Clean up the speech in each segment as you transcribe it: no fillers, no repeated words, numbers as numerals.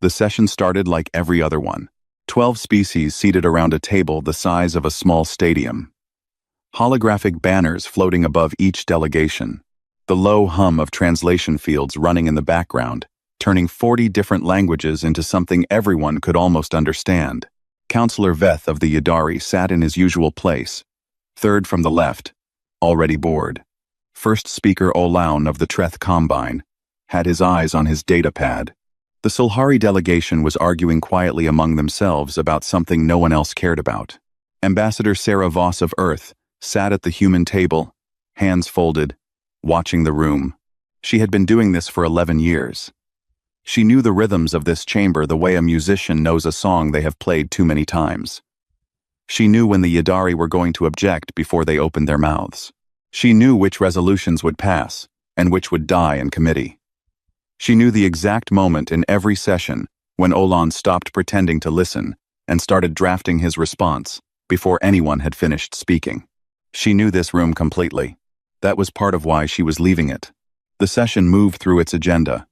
The session started like every other one. 12 species seated around a table the size of a small stadium. Holographic banners floating above each delegation. The low hum of translation fields running in the background, turning 40 different languages into something everyone could almost understand. Counselor Veth of the Yadari sat in his usual place, third from the left, already bored. First speaker Olaun of the Treth Combine had his eyes on his datapad. The Sulhari delegation was arguing quietly among themselves about something no one else cared about. Ambassador Sarah Voss of Earth sat at the human table, hands folded, watching the room. She had been doing this for 11 years. She knew the rhythms of this chamber the way a musician knows a song they have played too many times. She knew when the Yadari were going to object before they opened their mouths. She knew which resolutions would pass and which would die in committee. She knew the exact moment in every session when Olaun stopped pretending to listen and started drafting his response before anyone had finished speaking. She knew this room completely. That was part of why she was leaving it. The session moved through its agenda.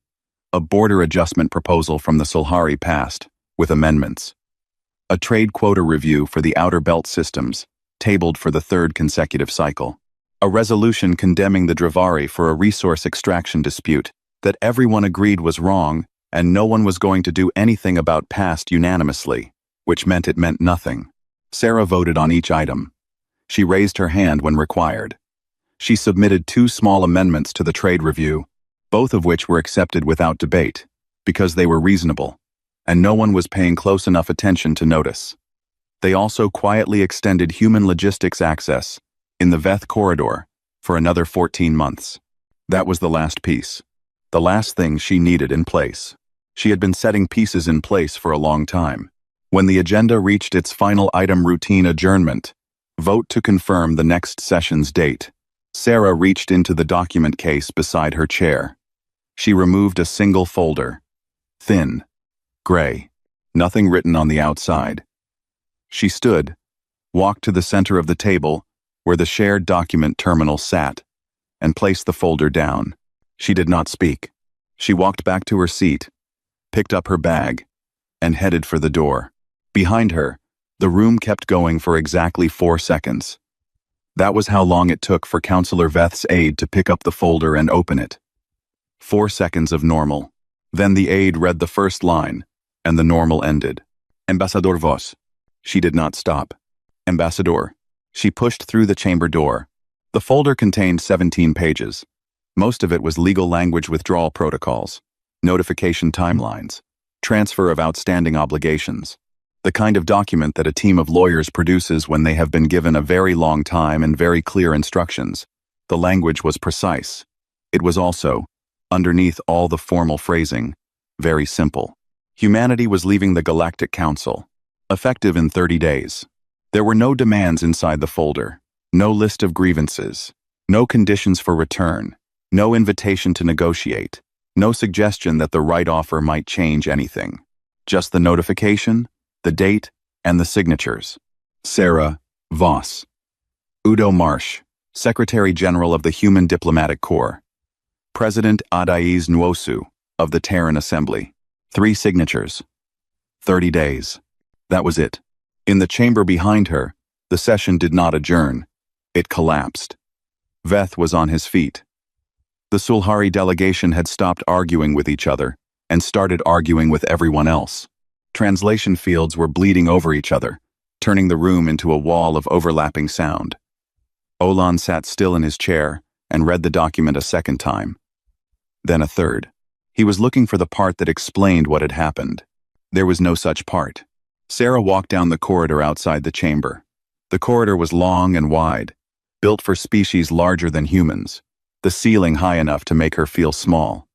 A border adjustment proposal from the Sulhari passed, with amendments. A trade quota review for the Outer Belt systems, tabled for the third consecutive cycle. A resolution condemning the Dravari for a resource extraction dispute that everyone agreed was wrong and no one was going to do anything about passed unanimously, which meant it meant nothing. Sarah voted on each item. She raised her hand when required. She submitted 2 small amendments to the trade review, both of which were accepted without debate, because they were reasonable, and no one was paying close enough attention to notice. They also quietly extended human logistics access in the Veth corridor for another 14 months. That was the last piece. The last thing she needed in place. She had been setting pieces in place for a long time. When the agenda reached its final item, routine adjournment, vote to confirm the next session's date, Sarah reached into the document case beside her chair. She removed a single folder. Thin. Gray. Nothing written on the outside. She stood, walked to the center of the table, where the shared document terminal sat, and placed the folder down. She did not speak. She walked back to her seat, picked up her bag, and headed for the door. Behind her, the room kept going for exactly 4 seconds. That was how long it took for Counselor Veth's aide to pick up the folder and open it. 4 seconds of normal. Then the aide read the first line, and the normal ended. Ambassador Voss. She did not stop. Ambassador. She pushed through the chamber door. The folder contained 17 pages. Most of it was legal language withdrawal protocols, notification timelines, transfer of outstanding obligations. The kind of document that a team of lawyers produces when they have been given a very long time and very clear instructions. The language was precise. It was also, underneath all the formal phrasing, very simple. Humanity was leaving the Galactic Council, effective in 30 days. There were no demands inside the folder, no list of grievances, no conditions for return, no invitation to negotiate, no suggestion that the right offer might change anything. Just the notification, the date, and the signatures. Sarah Voss. Udo Marsh, Secretary General of the Human Diplomatic Corps. President Adaiz Nwosu of the Terran Assembly. 3 signatures. 30 days. That was it. In the chamber behind her, the session did not adjourn. It collapsed. Veth was on his feet. The Sulhari delegation had stopped arguing with each other and started arguing with everyone else. Translation fields were bleeding over each other, turning the room into a wall of overlapping sound. Olaun sat still in his chair and read the document a second time. Then a third. He was looking for the part that explained what had happened. There was no such part. Sarah walked down the corridor outside the chamber. The corridor was long and wide, built for species larger than humans, the ceiling high enough to make her feel small.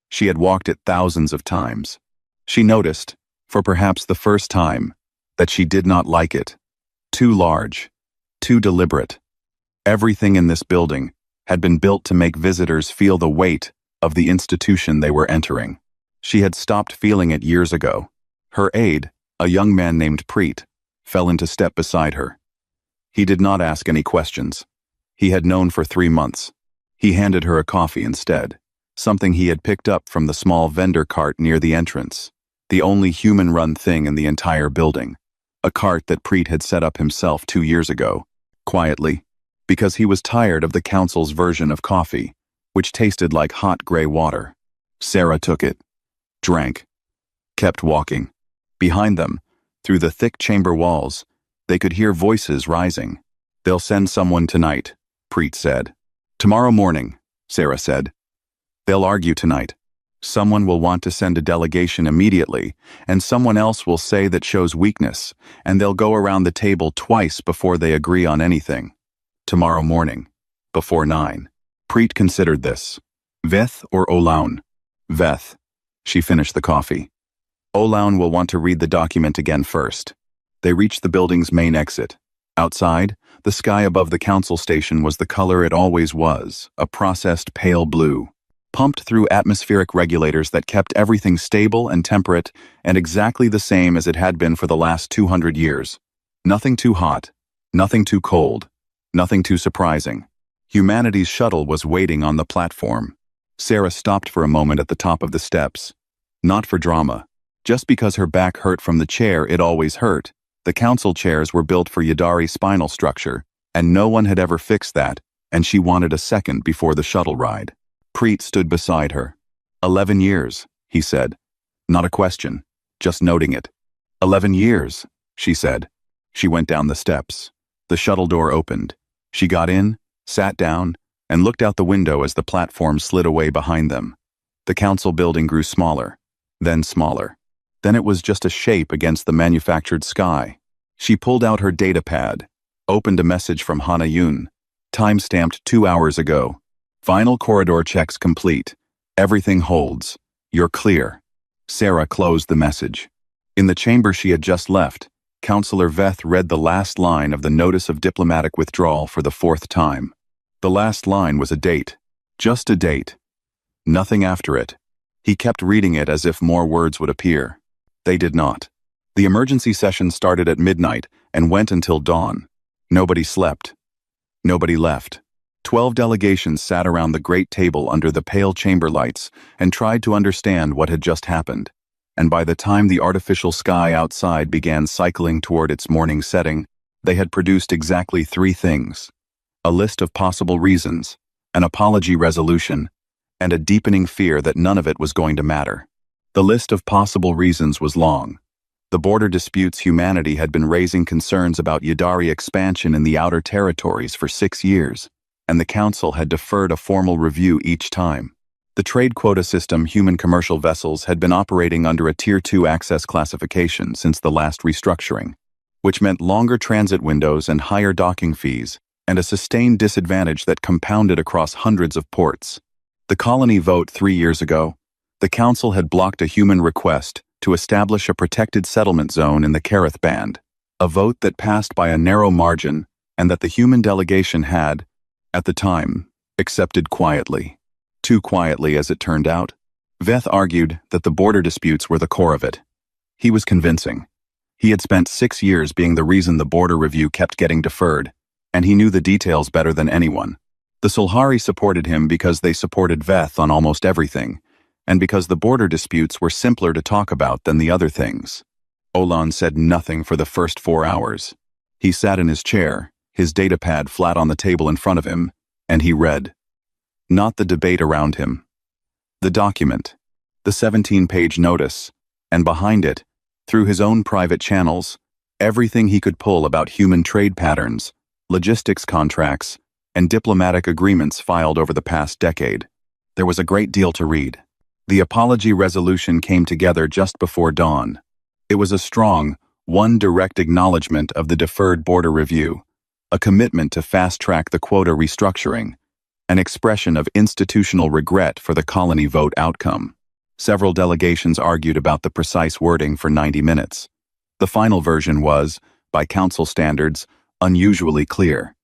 She had walked it thousands of times. She noticed, for perhaps the first time, that she did not like it. Too large, too deliberate. Everything in this building had been built to make visitors feel the weight of the institution they were entering. She had stopped feeling it years ago. Her aide, a young man named Preet, fell into step beside her. He did not ask any questions. He had known for 3 months. He handed her a coffee instead, something he had picked up from the small vendor cart near the entrance. The only human-run thing in the entire building. A cart that Preet had set up himself 2 years ago, quietly, because he was tired of the council's version of coffee, which tasted like hot gray water. Sarah took it, drank, kept walking. Behind them, through the thick chamber walls, they could hear voices rising. "They'll send someone tonight," Preet said. "Tomorrow morning," Sarah said. "They'll argue tonight. Someone will want to send a delegation immediately, and someone else will say that shows weakness, and they'll go around the table twice before they agree on anything. Tomorrow morning, before 9. Preet considered this. Veth or Olaun? Veth. She finished the coffee. Olaun will want to read the document again first. They reached the building's main exit. Outside, the sky above the council station was the color it always was, a processed pale blue, pumped through atmospheric regulators that kept everything stable and temperate and exactly the same as it had been for the last 200 years. Nothing too hot, nothing too cold, nothing too surprising. Humanity's shuttle was waiting on the platform. Sarah stopped for a moment at the top of the steps. Not for drama. Just because her back hurt from the chair it always hurt. The council chairs were built for Yadari's spinal structure, and no one had ever fixed that, and she wanted a second before the shuttle ride. Preet stood beside her. 11 years, he said. Not a question, just noting it. 11 years, she said. She went down the steps. The shuttle door opened. She got in, sat down, and looked out the window as the platform slid away behind them. The council building grew smaller, then smaller. Then it was just a shape against the manufactured sky. She pulled out her data pad, opened a message from Hana Yun, time-stamped 2 hours ago. Final corridor checks complete. Everything holds. You're clear. Sarah closed the message. In the chamber she had just left, Counselor Veth read the last line of the Notice of Diplomatic Withdrawal for the 4th time. The last line was a date. Just a date. Nothing after it. He kept reading it as if more words would appear. They did not. The emergency session started at midnight and went until dawn. Nobody slept. Nobody left. 12 delegations sat around the great table under the pale chamber lights and tried to understand what had just happened. And by the time the artificial sky outside began cycling toward its morning setting, they had produced exactly 3 things. A list of possible reasons, an apology resolution, and a deepening fear that none of it was going to matter. The list of possible reasons was long. The border disputes humanity had been raising concerns about Yadari expansion in the outer territories for 6 years, and the Council had deferred a formal review each time. The trade quota system human commercial vessels had been operating under a Tier 2 access classification since the last restructuring, which meant longer transit windows and higher docking fees, and a sustained disadvantage that compounded across hundreds of ports. The colony vote 3 years ago, the Council had blocked a human request to establish a protected settlement zone in the Kareth Band, a vote that passed by a narrow margin and that the human delegation had, at the time, accepted quietly. Too quietly, as it turned out. Veth argued that the border disputes were the core of it. He was convincing. He had spent 6 years being the reason the border review kept getting deferred, and he knew the details better than anyone. The Sulhari supported him because they supported Veth on almost everything, and because the border disputes were simpler to talk about than the other things. Olaun said nothing for the first 4 hours. He sat in his chair, his data pad flat on the table in front of him, and he read. Not the debate around him. The document, the 17-page notice, and behind it, through his own private channels, everything he could pull about human trade patterns, logistics contracts, and diplomatic agreements filed over the past decade. There was a great deal to read. The apology resolution came together just before dawn. It was a strong, one direct acknowledgement of the deferred border review, a commitment to fast-track the quota restructuring, an expression of institutional regret for the colony vote outcome. Several delegations argued about the precise wording for 90 minutes. The final version was, by council standards, unusually clear.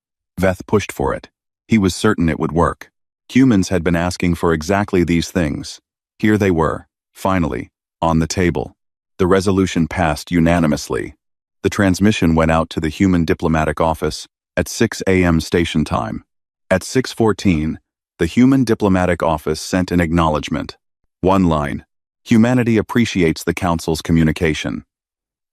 Veth pushed for it. He was certain it would work. Humans had been asking for exactly these things. Here they were, finally, on the table. The resolution passed unanimously. The transmission went out to the Human Diplomatic Office at 6 a.m. station time. At 6:14, the Human Diplomatic Office sent an acknowledgement. One line. Humanity appreciates the Council's communication.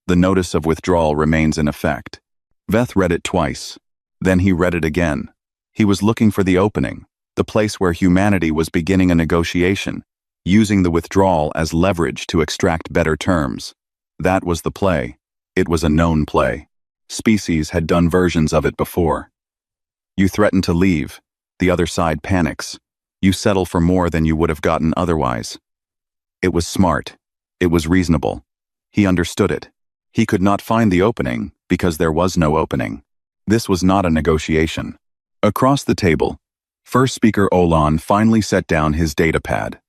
The notice of withdrawal remains in effect. Veth read it twice. Then he read it again. He was looking for the opening, the place where humanity was beginning a negotiation, using the withdrawal as leverage to extract better terms. That was the play. It was a known play. Species had done versions of it before. You threaten to leave. The other side panics. You settle for more than you would have gotten otherwise. It was smart. It was reasonable. He understood it. He could not find the opening because there was no opening. This was not a negotiation. Across the table, first speaker Olan finally set down his data pad.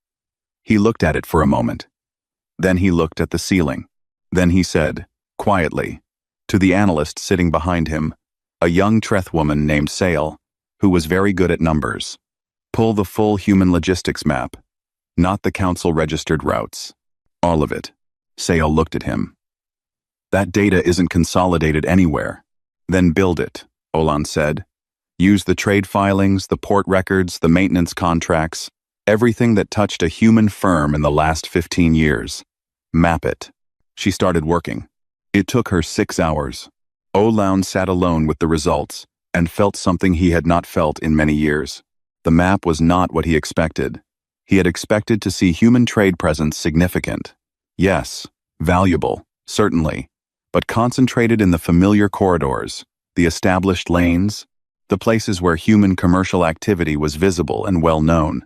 He looked at it for a moment. Then he looked at the ceiling. Then he said, quietly, to the analyst sitting behind him, a young Treth woman named Sale, who was very good at numbers. Pull the full human logistics map, not the council-registered routes. All of it. Sale looked at him. That data isn't consolidated anywhere. Then build it, Olan said. Use the trade filings, the port records, the maintenance contracts, everything that touched a human firm in the last 15 years. Map it. She started working. It took her 6 hours. Olan sat alone with the results and felt something he had not felt in many years. The map was not what he expected. He had expected to see human trade presence significant. Yes, valuable, certainly, but concentrated in the familiar corridors, the established lanes, the places where human commercial activity was visible and well known.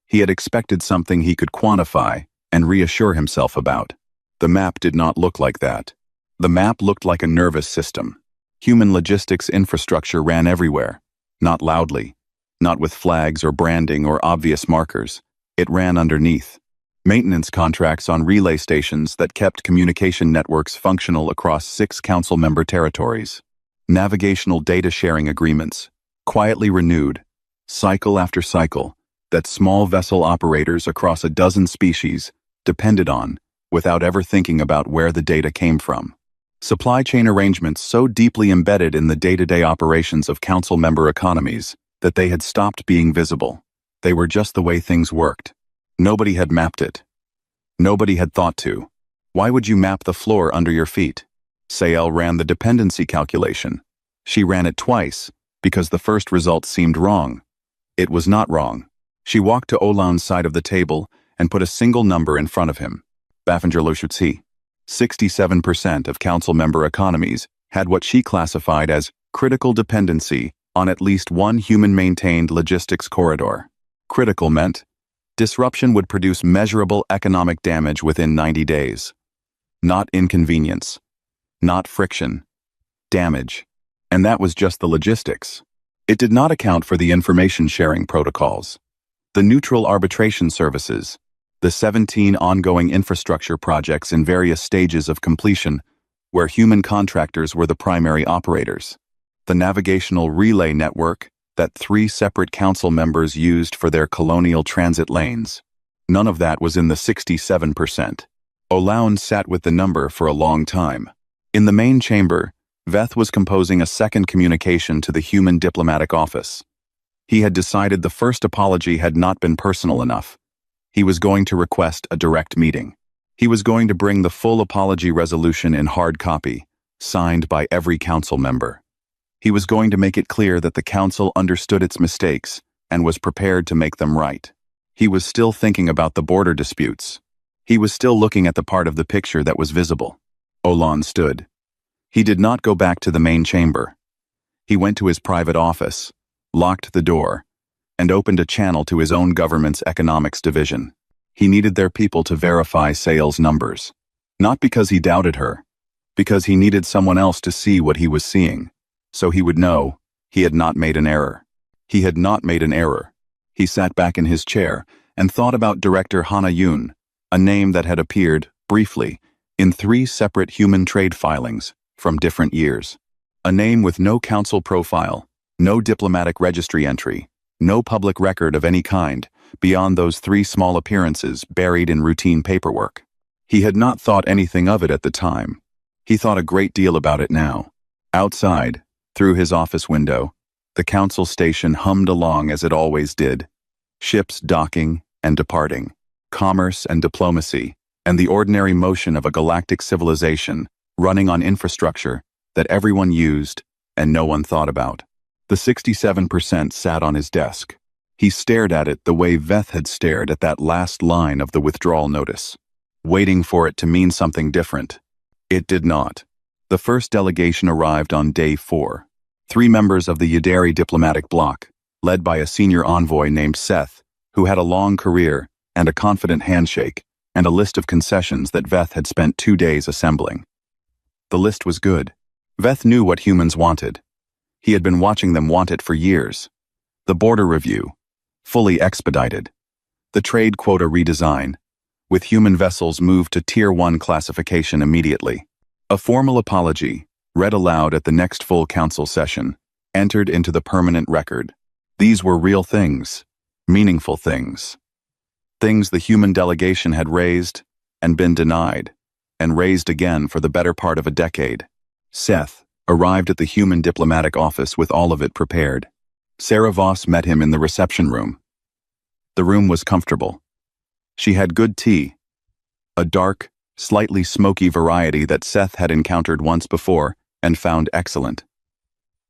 He had expected something he could quantify and reassure himself about. The map did not look like that. The map looked like a nervous system. Human logistics infrastructure ran everywhere, not loudly, not with flags or branding or obvious markers. It ran underneath. Maintenance contracts on relay stations that kept communication networks functional across 6 council-member territories. Navigational data-sharing agreements, quietly renewed, cycle after cycle, that small vessel operators across a dozen species depended on without ever thinking about where the data came from. Supply chain arrangements so deeply embedded in the day-to-day operations of council-member economies that they had stopped being visible. They were just the way things worked. Nobody had mapped it. Nobody had thought to. Why would you map the floor under your feet? Sael ran the dependency calculation. She ran it twice, because the first result seemed wrong. It was not wrong. She walked to Olan's side of the table and put a single number in front of him. Baffinger Loschutzi. 67% of council-member economies had what she classified as critical dependency on at least one human-maintained logistics corridor. Critical meant disruption would produce measurable economic damage within 90 days. Not inconvenience. Not friction. Damage. And that was just the logistics. It did not account for the information-sharing protocols, the neutral arbitration services, the 17 ongoing infrastructure projects in various stages of completion, where human contractors were the primary operators, the navigational relay network that 3 separate council members used for their colonial transit lanes. None of that was in the 67%. Olaun sat with the number for a long time. In the main chamber, Veth was composing a second communication to the Human Diplomatic Office. He had decided the first apology had not been personal enough. He was going to request a direct meeting. He was going to bring the full apology resolution in hard copy, signed by every council member. He was going to make it clear that the council understood its mistakes and was prepared to make them right. He was still thinking about the border disputes. He was still looking at the part of the picture that was visible. Olan stood. He did not go back to the main chamber. He went to his private office, locked the door, and opened a channel to his own government's economics division. He needed their people to verify sales numbers. Not because he doubted her, because he needed someone else to see what he was seeing, so he would know he had not made an error. He had not made an error. He sat back in his chair and thought about Director Hana Yoon, a name that had appeared, briefly, in 3 separate human trade filings from different years. A name with no council profile, no diplomatic registry entry, no public record of any kind, beyond those 3 small appearances buried in routine paperwork. He had not thought anything of it at the time. He thought a great deal about it now. Outside, through his office window, the council station hummed along as it always did. Ships docking and departing, commerce and diplomacy, and the ordinary motion of a galactic civilization running on infrastructure that everyone used and no one thought about. The 67% sat on his desk. He stared at it the way Veth had stared at that last line of the withdrawal notice, waiting for it to mean something different. It did not. The first delegation arrived on day 4. 3 members of the Yadari diplomatic bloc, led by a senior envoy named Seth, who had a long career and a confident handshake, and a list of concessions that Veth had spent 2 days assembling. The list was good. Veth knew what humans wanted. He had been watching them want it for years. The border review, fully expedited. The trade quota redesign, with human vessels moved to Tier 1 classification immediately. A formal apology, read aloud at the next full council session, entered into the permanent record. These were real things, meaningful things. Things the human delegation had raised and been denied, and raised again for the better part of a decade. Seth arrived at the human diplomatic office with all of it prepared. Sarah Voss met him in the reception room. The room was comfortable. She had good tea, a dark, slightly smoky variety that Seth had encountered once before and found excellent.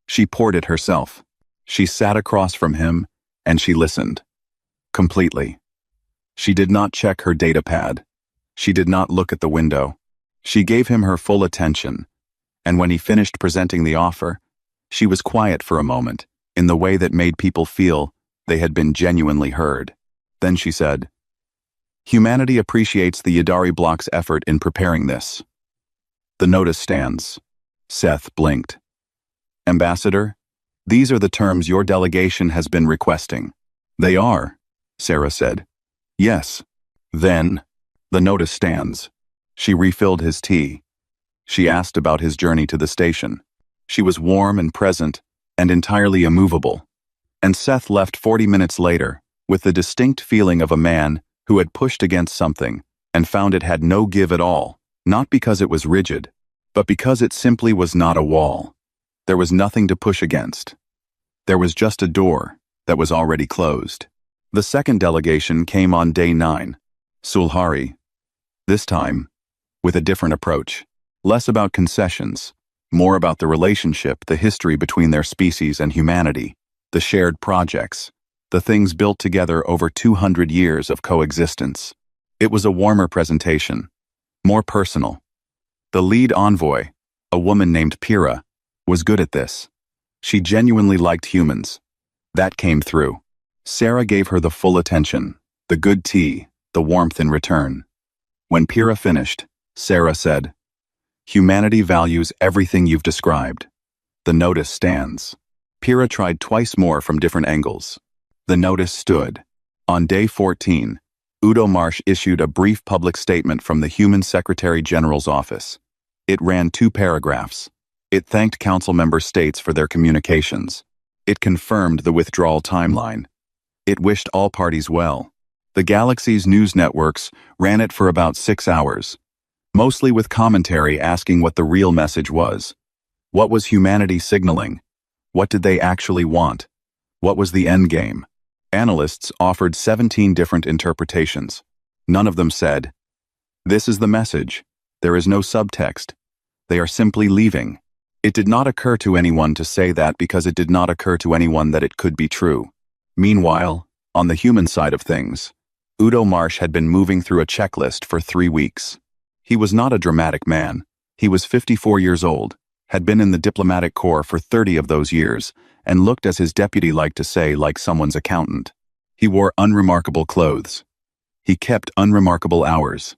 She poured it herself. She sat across from him, and she listened. Completely. She did not check her data pad. She did not look at the window. She gave him her full attention, and when he finished presenting the offer, she was quiet for a moment, in the way that made people feel they had been genuinely heard. Then she said, "Humanity appreciates the Yadari bloc's effort in preparing this. The notice stands." Seth blinked. "Ambassador, these are the terms your delegation has been requesting." "They are," Sarah said. "Yes." "Then, the notice stands." She refilled his tea. She asked about his journey to the station. She was warm and present, and entirely immovable. And Seth left 40 minutes later, with the distinct feeling of a man who had pushed against something and found it had no give at all, not because it was rigid, but because it simply was not a wall. There was nothing to push against. There was just a door that was already closed. The second delegation came on day 9, Sulhari. This time, with a different approach. Less about concessions, more about the relationship, the history between their species and humanity, the shared projects, the things built together over 200 years of coexistence. It was a warmer presentation, more personal. The lead envoy, a woman named Pyrrha, was good at this. She genuinely liked humans. That came through. Sarah gave her the full attention, the good tea, the warmth in return. When Pyrrha finished, Sarah said, "Humanity values everything you've described. The notice stands." Pyrrha tried twice more from different angles. The notice stood. On day 14, Udo Marsh issued a brief public statement from the Human Secretary General's office. It ran 2 paragraphs. It thanked council member states for their communications. It confirmed the withdrawal timeline. It wished all parties well. The galaxy's news networks ran it for about 6 hours, mostly with commentary asking what the real message was. What was humanity signaling? What did they actually want? What was the end game? Analysts offered 17 different interpretations. None of them said, "This is the message. There is no subtext. They are simply leaving." It did not occur to anyone to say that because it did not occur to anyone that it could be true. Meanwhile, on the human side of things, Udo Marsh had been moving through a checklist for 3 weeks. He was not a dramatic man. He was 54 years old, had been in the diplomatic corps for 30 of those years, and looked, as his deputy liked to say, like someone's accountant. He wore unremarkable clothes. He kept unremarkable hours.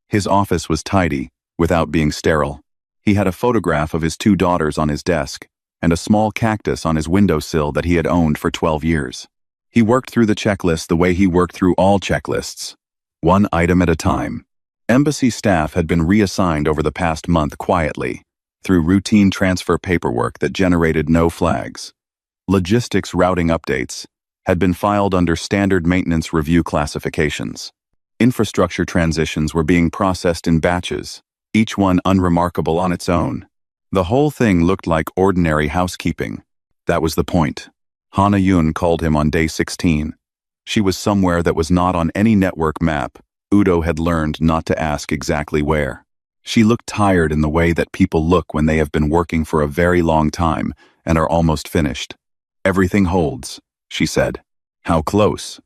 His office was tidy, without being sterile. He had a photograph of his 2 daughters on his desk, and a small cactus on his windowsill that he had owned for 12 years. He worked through the checklist the way he worked through all checklists, one item at a time. Embassy staff had been reassigned over the past month quietly, through routine transfer paperwork that generated no flags. Logistics routing updates had been filed under standard maintenance review classifications. Infrastructure transitions were being processed in batches, each one unremarkable on its own. The whole thing looked like ordinary housekeeping. That was the point. Hana Yun called him on day 16. She was somewhere that was not on any network map, Udo had learned not to ask exactly where. She looked tired in the way that people look when they have been working for a very long time and are almost finished. "Everything holds," she said. "How close?"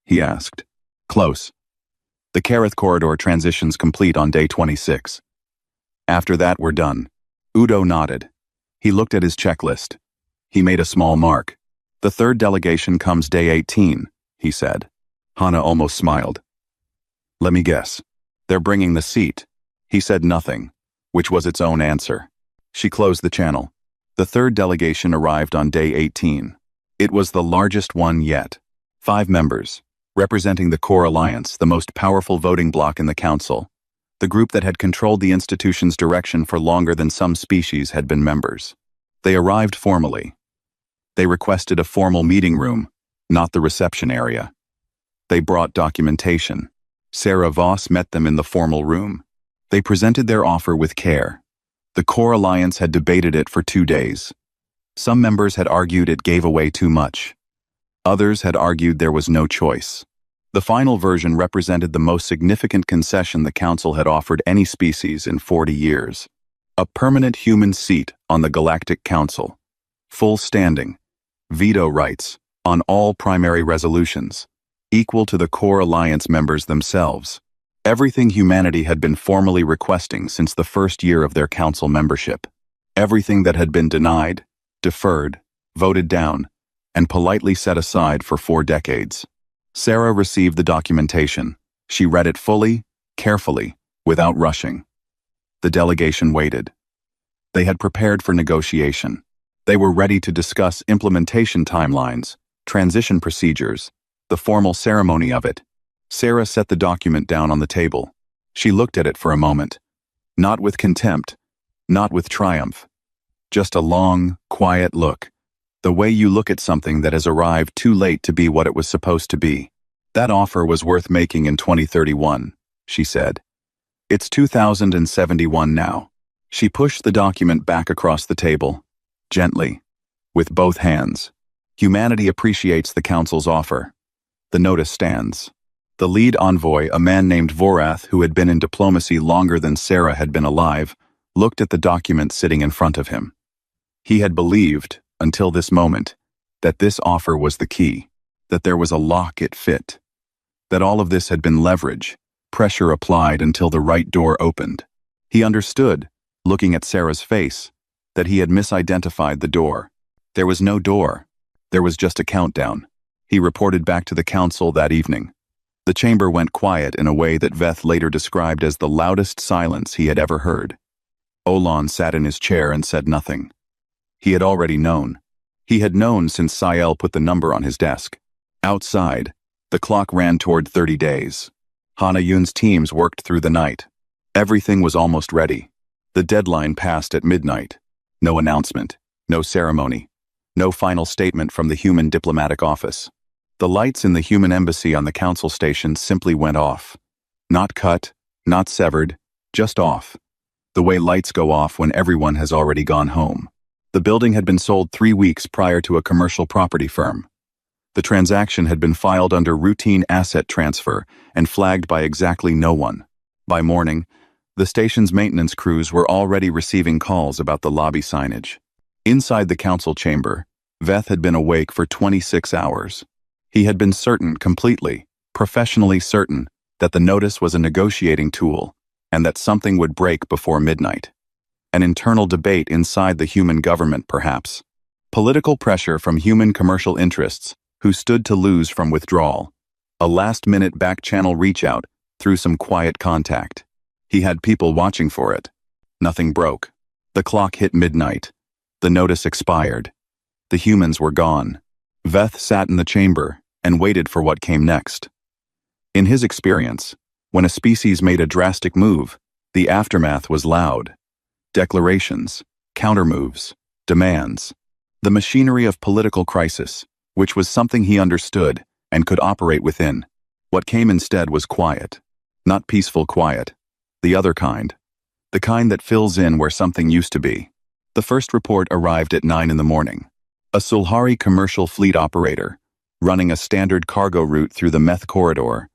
he asked. "Close. The Kareth corridor transitions complete on day 26. After that, we're done." Udo nodded. He looked at his checklist. He made a small mark. "The third delegation comes day 18, he said. Hana almost smiled. "Let me guess. They're bringing the seat." He said nothing, which was its own answer. She closed the channel. The third delegation arrived on day 18. It was the largest one yet. 5 members, representing the Core Alliance, the most powerful voting bloc in the Council, the group that had controlled the institution's direction for longer than some species had been members. They arrived formally. They requested a formal meeting room, not the reception area. They brought documentation. Sarah Voss met them in the formal room. They presented their offer with care. The Core Alliance had debated it for 2 days. Some members had argued it gave away too much. Others had argued there was no choice. The final version represented the most significant concession the Council had offered any species in 40 years. A permanent human seat on the Galactic Council. Full standing. Veto rights on all primary resolutions, equal to the Core Alliance members themselves. Everything humanity had been formally requesting since the first year of their Council membership. Everything that had been denied, deferred, voted down, and politely set aside for 4 decades. Sarah received the documentation. She read it fully, carefully, without rushing. The delegation waited. They had prepared for negotiation. They were ready to discuss implementation timelines, transition procedures, the formal ceremony of it. Sarah set the document down on the table. She looked at it for a moment. Not with contempt, not with triumph. Just a long, quiet look. The way you look at something that has arrived too late to be what it was supposed to be. "That offer was worth making in 2031, she said. "It's 2071 now." She pushed the document back across the table, gently, with both hands. Humanity appreciates the Council's offer. The notice stands. The lead envoy, a man named Vorath, who had been in diplomacy longer than Sarah had been alive, looked at the document sitting in front of him. He had believed, until this moment, that this offer was the key, that there was a lock it fit, that all of this had been leverage, pressure applied until the right door opened. He understood, looking at Sarah's face, that he had misidentified the door. There was no door. There was just a countdown. He reported back to the Council that evening. The chamber went quiet in a way that Veth later described as the loudest silence he had ever heard. Olan sat in his chair and said nothing. He had already known. He had known since Sael put the number on his desk. Outside, the clock ran toward 30 days. Hana Yun's teams worked through the night. Everything was almost ready. The deadline passed at midnight. No announcement, no ceremony, no final statement from the human diplomatic office. The lights in the human embassy on the Council station simply went off. Not cut, not severed, just off. The way lights go off when everyone has already gone home. The building had been sold 3 weeks prior to a commercial property firm. The transaction had been filed under routine asset transfer and flagged by exactly no one. By morning, the station's maintenance crews were already receiving calls about the lobby signage. Inside the Council chamber, Veth had been awake for 26 hours. He had been certain, completely, professionally certain, that the notice was a negotiating tool and that something would break before midnight. An internal debate inside the human government, perhaps. Political pressure from human commercial interests who stood to lose from withdrawal. A last-minute back-channel reach-out through some quiet contact. He had people watching for it. Nothing broke. The clock hit midnight. The notice expired. The humans were gone. Veth sat in the chamber and waited for what came next. In his experience, when a species made a drastic move, the aftermath was loud. Declarations, countermoves, demands. The machinery of political crisis, which was something he understood and could operate within. What came instead was quiet. Not peaceful quiet. The other kind. The kind that fills in where something used to be. The first report arrived at 9 in the morning. A Sulhari commercial fleet operator, running a standard cargo route through the Meth corridor,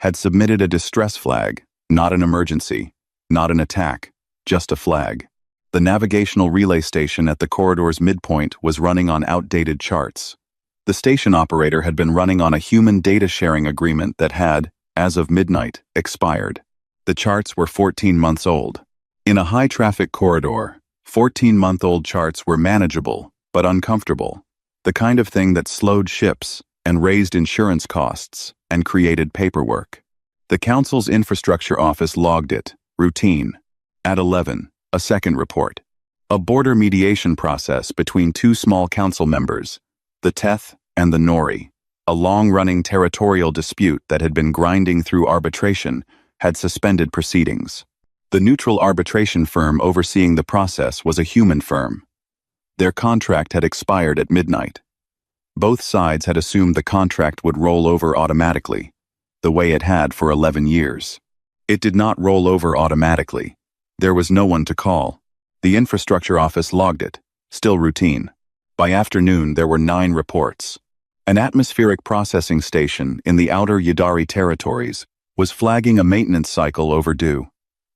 had submitted a distress flag, not an emergency, not an attack, just a flag. The navigational relay station at the corridor's midpoint was running on outdated charts. The station operator had been running on a human data sharing agreement that had, as of midnight, expired. The charts were 14 months old. In a high-traffic corridor, 14-month-old charts were manageable, but uncomfortable. The kind of thing that slowed ships and raised insurance costs and created paperwork. The council's infrastructure office logged it, routine. At 11, a second report. A border mediation process between two small council members, the Teth and the Nori. A long-running territorial dispute that had been grinding through arbitration had suspended proceedings. The neutral arbitration firm overseeing the process was a human firm. Their contract had expired at midnight. Both sides had assumed the contract would roll over automatically, the way it had for 11 years. It did not roll over automatically. There was no one to call. The infrastructure office logged it, still routine. By afternoon, there were 9 reports. An atmospheric processing station in the outer Yadari territories was flagging a maintenance cycle overdue.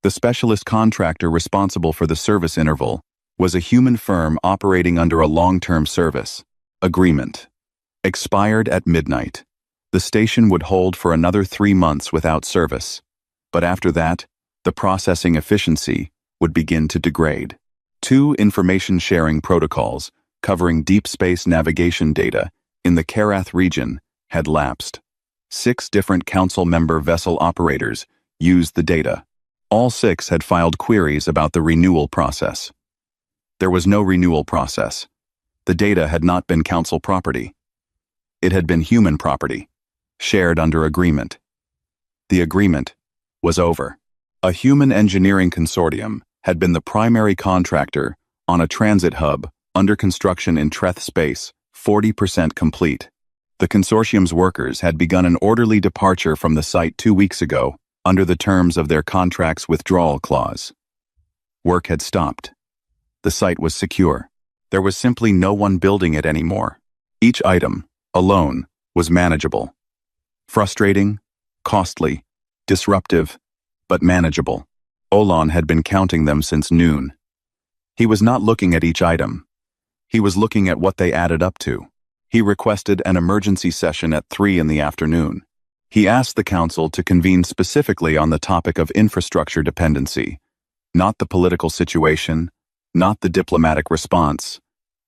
The specialist contractor responsible for the service interval was a human firm operating under a long-term service agreement. Expired at midnight. The station would hold for another 3 months without service. But after that, the processing efficiency would begin to degrade. 2 information-sharing protocols covering deep space navigation data in the Karath region had lapsed. 6 different council member vessel operators used the data. All 6 had filed queries about the renewal process. There was no renewal process. The data had not been council property. It had been human property, shared under agreement. The agreement was over. A human engineering consortium had been the primary contractor on a transit hub under construction in Treth space, 40% complete. The consortium's workers had begun an orderly departure from the site 2 weeks ago under the terms of their contract's withdrawal clause. Work had stopped. The site was secure. There was simply no one building it anymore. Each item, alone, was manageable. Frustrating, costly, disruptive, but manageable. Olan had been counting them since noon. He was not looking at each item. He was looking at what they added up to. He requested an emergency session at 3 in the afternoon. He asked the council to convene specifically on the topic of infrastructure dependency, not the political situation, not the diplomatic response,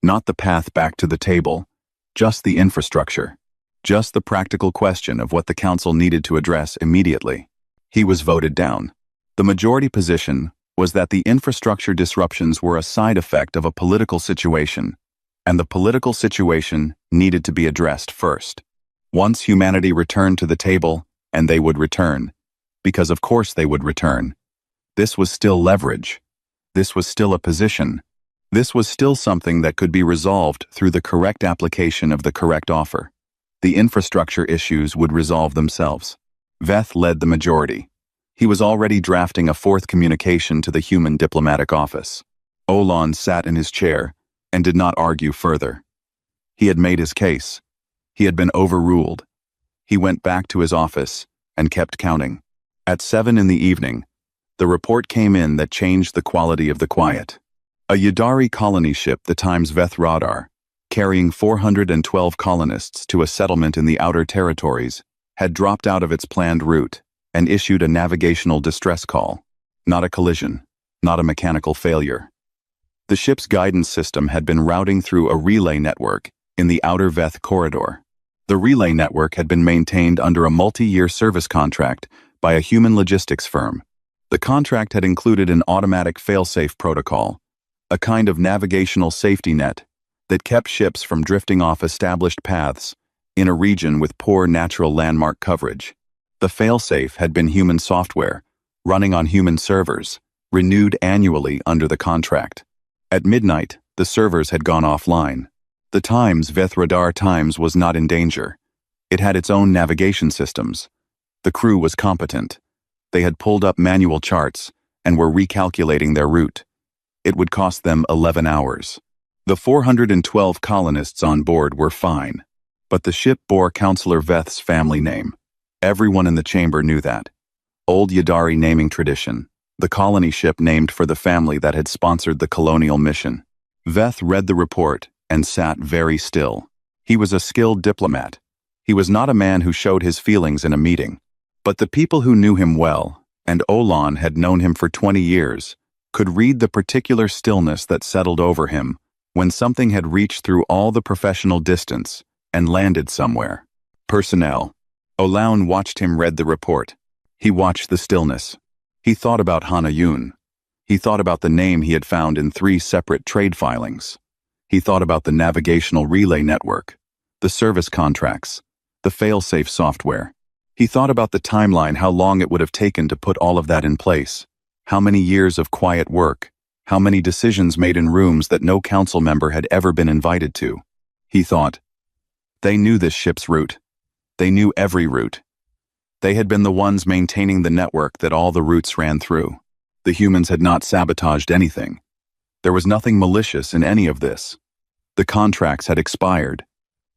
not the path back to the table, just the infrastructure, just the practical question of what the council needed to address immediately. He was voted down. The majority position was that the infrastructure disruptions were a side effect of a political situation, and the political situation needed to be addressed first. Once humanity returned to the table, and they would return, because of course they would return. This was still leverage. This was still a position. This was still something that could be resolved through the correct application of the correct offer. The infrastructure issues would resolve themselves. Veth led the majority. He was already drafting a 4th communication to the human diplomatic office. Olan sat in his chair and did not argue further. He had made his case. He had been overruled. He went back to his office and kept counting. At 7 in the evening, the report came in that changed the quality of the quiet. A Yadari colony ship, the Times Veth Radar, carrying 412 colonists to a settlement in the outer territories, had dropped out of its planned route and issued a navigational distress call. Not a collision, not a mechanical failure. The ship's guidance system had been routing through a relay network in the outer Veth corridor. The relay network had been maintained under a multi-year service contract by a human logistics firm. The contract had included an automatic fail-safe protocol, a kind of navigational safety net that kept ships from drifting off established paths in a region with poor natural landmark coverage. The fail-safe had been human software, running on human servers, renewed annually under the contract. At midnight, the servers had gone offline. The Times Veth Radar Times was not in danger. It had its own navigation systems. The crew was competent. They had pulled up manual charts and were recalculating their route. It would cost them 11 hours. The 412 colonists on board were fine, but the ship bore Councillor Veth's family name. Everyone in the chamber knew that. Old Yadari naming tradition, the colony ship named for the family that had sponsored the colonial mission. Veth read the report and sat very still. He was a skilled diplomat. He was not a man who showed his feelings in a meeting. But the people who knew him well, and Olan had known him for 20 years, could read the particular stillness that settled over him when something had reached through all the professional distance and landed somewhere. Personnel. Olan watched him read the report. He watched the stillness. He thought about Hana Yun. He thought about the name he had found in 3 separate trade filings. He thought about the navigational relay network, the service contracts, the fail-safe software. He thought about the timeline, how long it would have taken to put all of that in place, how many years of quiet work, how many decisions made in rooms that no council member had ever been invited to. He thought, they knew this ship's route. They knew every route. They had been the ones maintaining the network that all the routes ran through. The humans had not sabotaged anything. There was nothing malicious in any of this. The contracts had expired.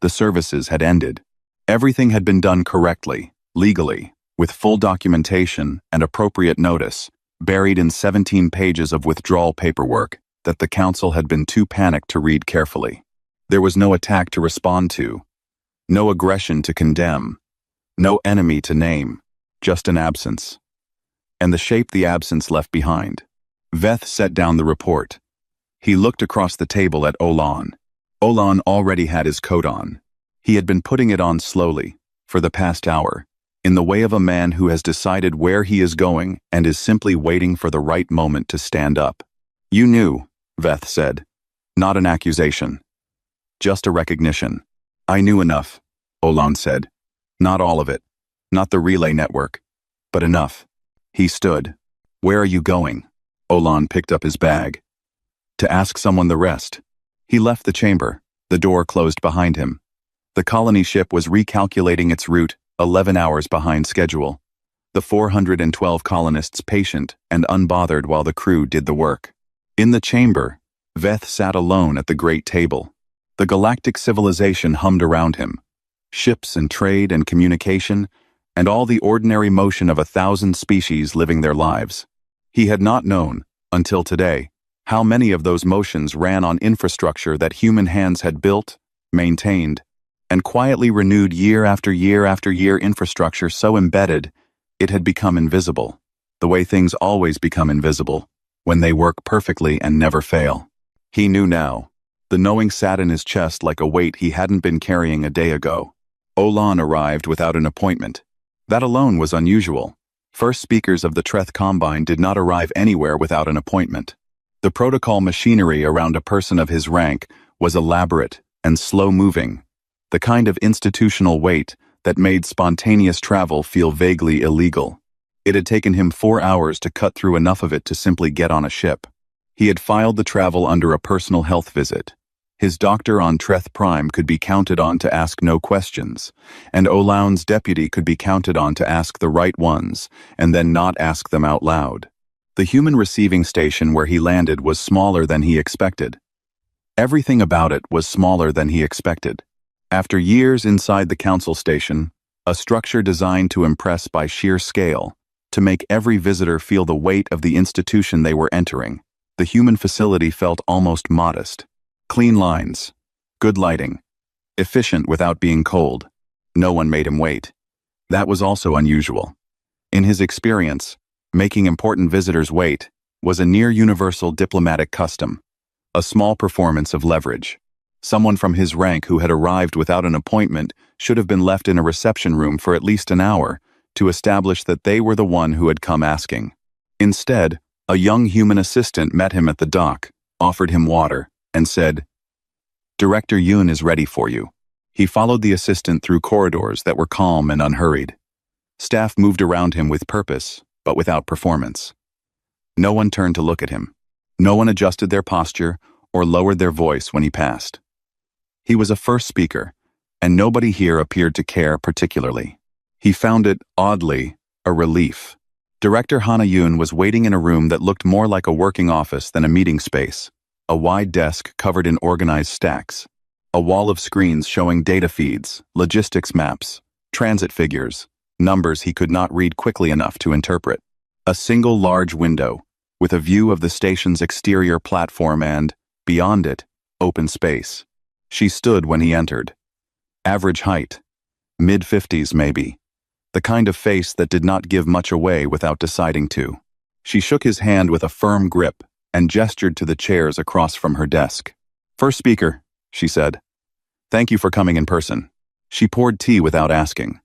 The services had ended. Everything had been done correctly, legally, with full documentation and appropriate notice, buried in 17 pages of withdrawal paperwork that the council had been too panicked to read carefully. There was no attack to respond to, no aggression to condemn, no enemy to name, just an absence. And the shape the absence left behind. Veth set down the report. He looked across the table at Olan. Olan already had his coat on. He had been putting it on slowly, for the past hour, in the way of a man who has decided where he is going and is simply waiting for the right moment to stand up. You knew, Veth said. Not an accusation. Just a recognition. I knew enough, Olan said. Not all of it. Not the relay network. But enough. He stood. Where are you going? Olan picked up his bag. To ask someone the rest. He left the chamber. The door closed behind him. The colony ship was recalculating its route 11 hours behind schedule. The 412 colonists patient and unbothered while the crew did the work. In the chamber, Veth sat alone at the great table. The galactic civilization hummed around him. Ships and trade and communication, and all the ordinary motion of 1,000 species living their lives. He had not known, until today, how many of those motions ran on infrastructure that human hands had built, maintained, and quietly renewed year after year after year, infrastructure so embedded, it had become invisible, the way things always become invisible, when they work perfectly and never fail. He knew now. The knowing sat in his chest like a weight he hadn't been carrying a day ago. Olan arrived without an appointment. That alone was unusual. First speakers of the Treth Combine did not arrive anywhere without an appointment. The protocol machinery around a person of his rank was elaborate and slow-moving, the kind of institutional weight that made spontaneous travel feel vaguely illegal. It had taken him 4 hours to cut through enough of it to simply get on a ship. He had filed the travel under a personal health visit. His doctor on Treth Prime could be counted on to ask no questions, and Olaun's deputy could be counted on to ask the right ones, and then not ask them out loud. The human receiving station where he landed was smaller than he expected. Everything about it was smaller than he expected. After years inside the council station, a structure designed to impress by sheer scale, to make every visitor feel the weight of the institution they were entering, the human facility felt almost modest. Clean lines, good lighting, efficient without being cold. No one made him wait. That was also unusual. In his experience, making important visitors wait was a near-universal diplomatic custom, a small performance of leverage. Someone from his rank who had arrived without an appointment should have been left in a reception room for at least an hour to establish that they were the one who had come asking. Instead, a young human assistant met him at the dock, offered him water, and said, "Director Yun is ready for you." He followed the assistant through corridors that were calm and unhurried. Staff moved around him with purpose, but without performance. No one turned to look at him. No one adjusted their posture or lowered their voice when he passed. He was a first speaker, and nobody here appeared to care particularly. He found it, oddly, a relief. Director Hana Yun was waiting in a room that looked more like a working office than a meeting space. A wide desk covered in organized stacks. A wall of screens showing data feeds, logistics maps, transit figures, numbers he could not read quickly enough to interpret. A single large window, with a view of the station's exterior platform and, beyond it, open space. She stood when he entered. Average height. Mid-50s maybe. The kind of face that did not give much away without deciding to. She shook his hand with a firm grip and gestured to the chairs across from her desk. "First speaker," she said. "Thank you for coming in person." She poured tea without asking.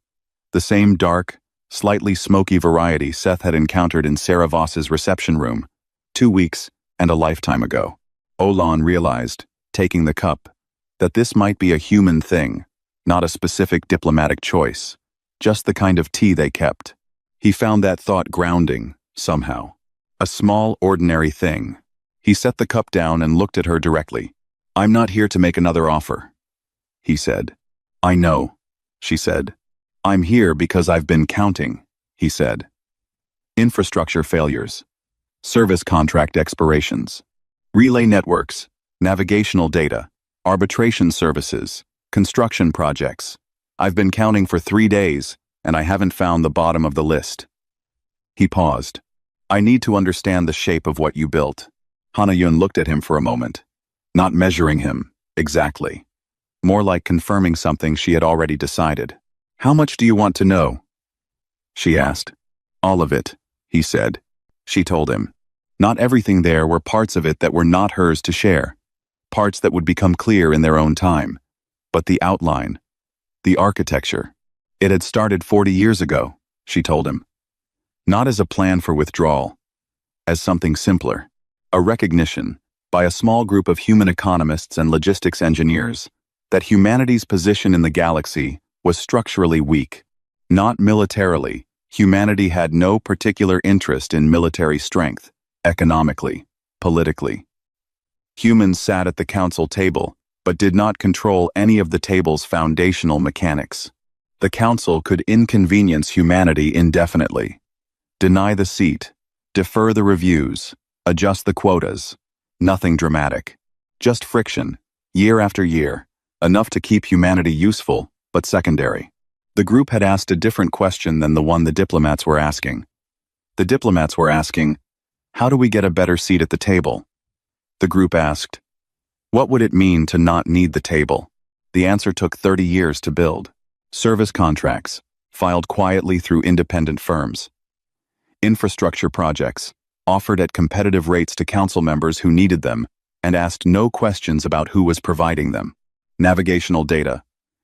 The same dark, slightly smoky variety Seth had encountered in Sarah Voss's reception room 2 weeks and a lifetime ago. Olan realized, taking the cup, that this might be a human thing, not a specific diplomatic choice, just the kind of tea they kept. He found that thought grounding, somehow. A small, ordinary thing. He set the cup down and looked at her directly. "I'm not here to make another offer," he said. "I know," she said. "I'm here because I've been counting," he said. Infrastructure failures. Service contract expirations. Relay networks. Navigational data. Arbitration services. Construction projects. I've been counting for 3 days, and I haven't found the bottom of the list. He paused. "I need to understand the shape of what you built." Hana-Yun looked at him for a moment, not measuring him, exactly. More like confirming something she had already decided. "How much do you want to know?" she asked. "All of it," he said. She told him. Not everything there were parts of it that were not hers to share. Parts that would become clear in their own time. But the outline. The architecture. It had started 40 years ago, she told him. Not as a plan for withdrawal. As something simpler. A recognition, by a small group of human economists and logistics engineers, that humanity's position in the galaxy was structurally weak. Not militarily, humanity had no particular interest in military strength, economically, politically. Humans sat at the council table, but did not control any of the table's foundational mechanics. The council could inconvenience humanity indefinitely. Deny the seat, defer the reviews, adjust the quotas. Nothing dramatic. Just friction, year after year, enough to keep humanity useful, but secondary. The group had asked a different question than the one the diplomats were asking. The diplomats were asking, how do we get a better seat at the table? The group asked, what would it mean to not need the table? The answer took 30 years to build. Service contracts, filed quietly through independent firms. Infrastructure projects, offered at competitive rates to council members who needed them, and asked no questions about who was providing them. Navigational data,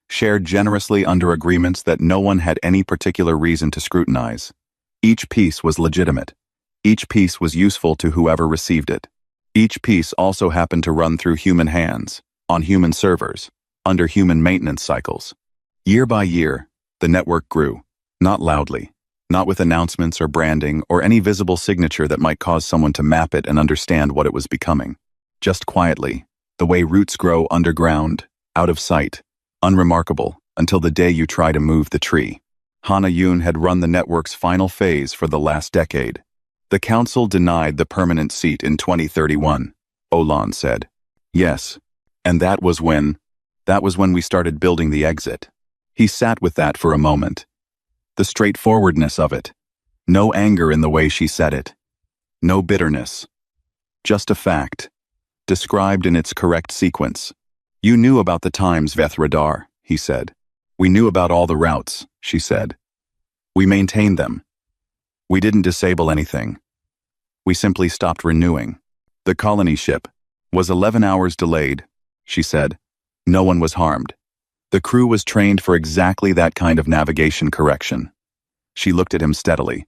shared generously under agreements that no one had any particular reason to scrutinize. Each piece was legitimate. Each piece was useful to whoever received it. Each piece also happened to run through human hands, on human servers, under human maintenance cycles. Year by year, the network grew, not loudly, not with announcements or branding or any visible signature that might cause someone to map it and understand what it was becoming. Just quietly, the way roots grow underground, out of sight, unremarkable, until the day you try to move the tree. Hana-Yun had run the network's final phase for the last decade. The council denied the permanent seat in 2031, Olan said. Yes, and that was when we started building the exit. He sat with that for a moment. The straightforwardness of it. No anger in the way she said it. No bitterness. Just a fact. Described in its correct sequence. You knew about the times, Veth Radar, he said. We knew about all the routes, she said. We maintained them. We didn't disable anything. We simply stopped renewing. The colony ship was 11 hours delayed, she said. No one was harmed. The crew was trained for exactly that kind of navigation correction. She looked at him steadily.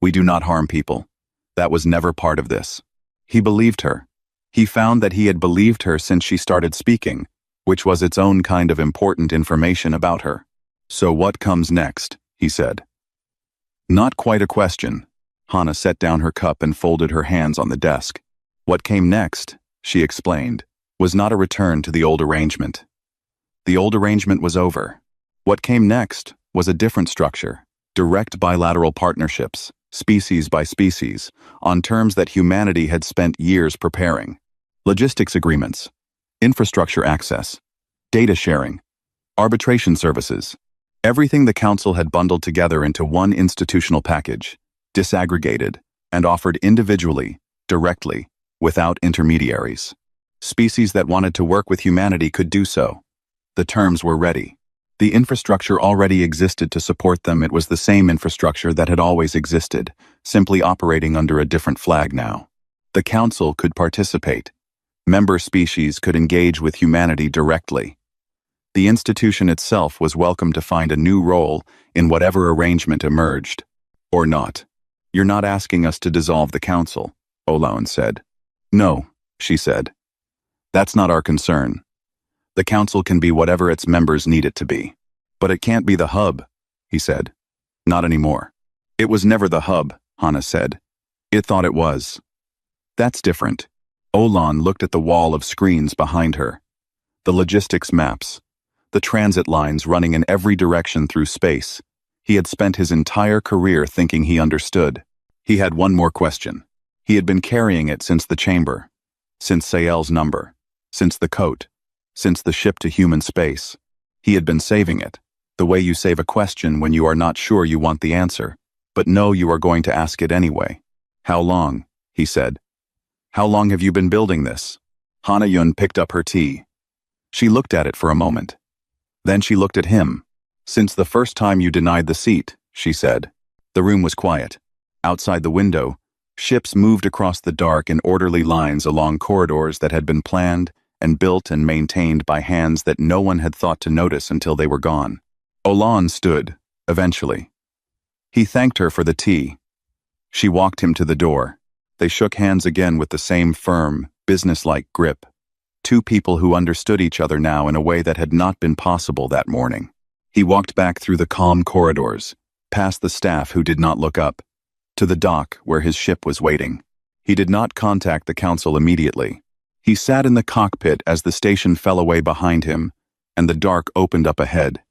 We do not harm people. That was never part of this. He believed her. He found that he had believed her since she started speaking, which was its own kind of important information about her. So what comes next, he said. Not quite a question. Hana set down her cup and folded her hands on the desk. What came next, she explained, was not a return to the old arrangement. The old arrangement was over. What came next was a different structure, direct bilateral partnerships, species by species, on terms that humanity had spent years preparing. Logistics agreements, infrastructure access, data sharing, arbitration services, Everything the council had bundled together into one institutional package, disaggregated, and offered individually, directly, without intermediaries. Species that wanted to work with humanity could do so. The terms were ready. The infrastructure already existed to support them. It was the same infrastructure that had always existed, simply operating under a different flag now. The council could participate. Member species could engage with humanity directly. The institution itself was welcome to find a new role in whatever arrangement emerged. Or not. You're not asking us to dissolve the council, Olaun said. No, she said. That's not our concern. The council can be whatever its members need it to be. But it can't be the hub, he said. Not anymore. It was never the hub, Hannah said. It thought it was. That's different. Olaun looked at the wall of screens behind her. The logistics maps. The transit lines running in every direction through space. He had spent his entire career thinking he understood. He had one more question. He had been carrying it since the chamber. Since Sael's number. Since the coat. Since the ship to human space. He had been saving it. The way you save a question when you are not sure you want the answer, but know you are going to ask it anyway. How long? He said. How long have you been building this? Hannah Yun picked up her tea. She looked at it for a moment. Then she looked at him. Since the first time you denied the seat, she said. The room was quiet. Outside the window, ships moved across the dark in orderly lines along corridors that had been planned and built and maintained by hands that no one had thought to notice until they were gone. Olaun stood, eventually. He thanked her for the tea. She walked him to the door. They shook hands again with the same firm, businesslike grip. Two people who understood each other now in a way that had not been possible that morning. He walked back through the calm corridors, past the staff who did not look up, to the dock where his ship was waiting. He did not contact the council immediately. He sat in the cockpit as the station fell away behind him, and the dark opened up ahead.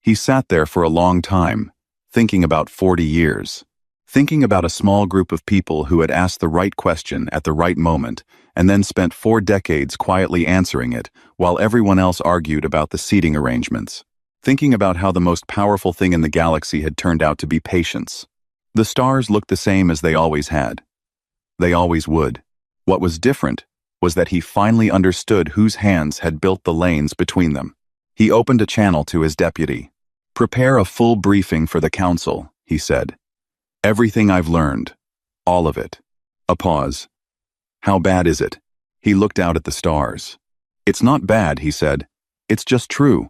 He sat there for a long time, thinking about 40 years. Thinking about a small group of people who had asked the right question at the right moment, and then spent 4 decades quietly answering it, while everyone else argued about the seating arrangements. Thinking about how the most powerful thing in the galaxy had turned out to be patience. The stars looked the same as they always had. They always would. What was different was that he finally understood whose hands had built the lanes between them. He opened a channel to his deputy. Prepare a full briefing for the council, he said. Everything I've learned. All of it. A pause. How bad is it? He looked out at the stars. It's not bad, he said. It's just true.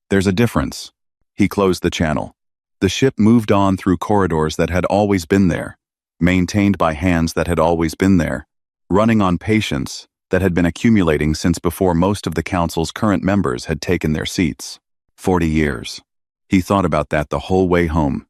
There's a difference. He closed the channel. The ship moved on through corridors that had always been there, maintained by hands that had always been there, running on patience that had been accumulating since before most of the council's current members had taken their seats. 40 years. He thought about that the whole way home.